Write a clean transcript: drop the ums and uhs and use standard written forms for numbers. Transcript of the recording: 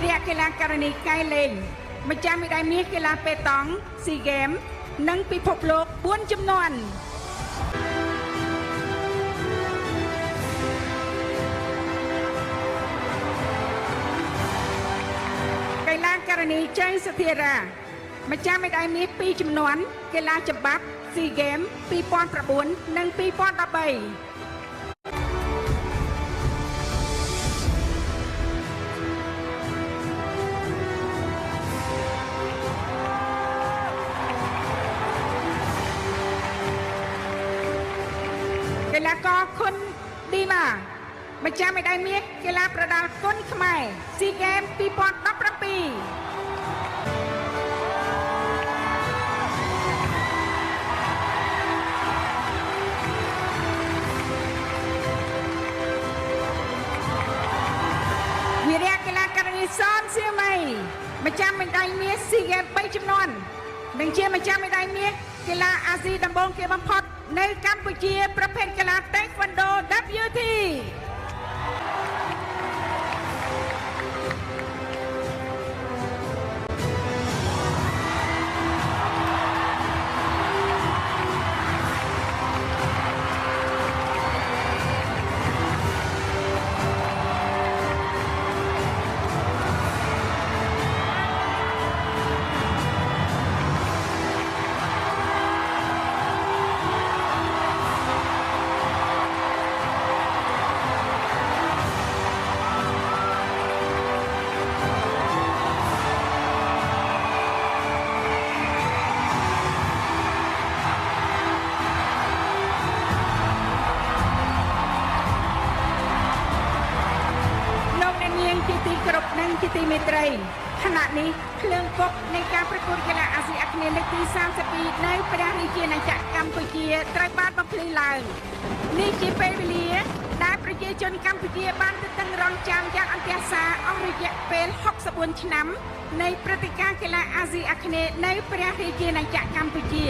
វិរៈកីឡាករនីកៃលេងម្ចាស់មេដាយមាសកីឡាប៉េតង់ស៊ីហ្គេមនិងពិភពលោក4ជំនាន់កីឡាករនីជ័យសុធារាម្ចាស់មេដាយមាស2ជំនាន់កីឡាចម្បាប់ស៊ីហ្គេម2009និង2013កីឡាករគុណឌីម៉ាម្ចាស់មេដាយមាសកីឡាប្រដាល់គុណខ្មែរស៊ីហ្គេម2017វិរៈកីឡាករនីសនសៀមីម្ចាស់មេដាយមាសស៊ីហ្គេម3ជំនាន់និងជាម្ចាស់មេដាយមាសកីឡាអាស៊ីដំបូងគេបំផុតនៅកម្ពុជាប្រភេទកីឡាតេក្វាន់ដូ WT ជាទីមេត្រីខណៈនេះភ្លើងពុកនៃការប្រកួតកីឡាអាស៊ីអាគ្នេយ៍លើកទី32នៅព្រះរាជាណាចក្រកម្ពុជាត្រូវបានបំភ្លឺឡើងនេះជាពេលវេលាដែលប្រជាជនកម្ពុជាបានទន្ទឹងរង់ចាំយ៉ាងអន្ទះសារអស់រយៈពេល64ឆ្នាំនៃព្រឹត្តិការណ៍កីឡាអាស៊ីអាគ្នេយ៍នៅព្រះរាជាណាចក្រកម្ពុជា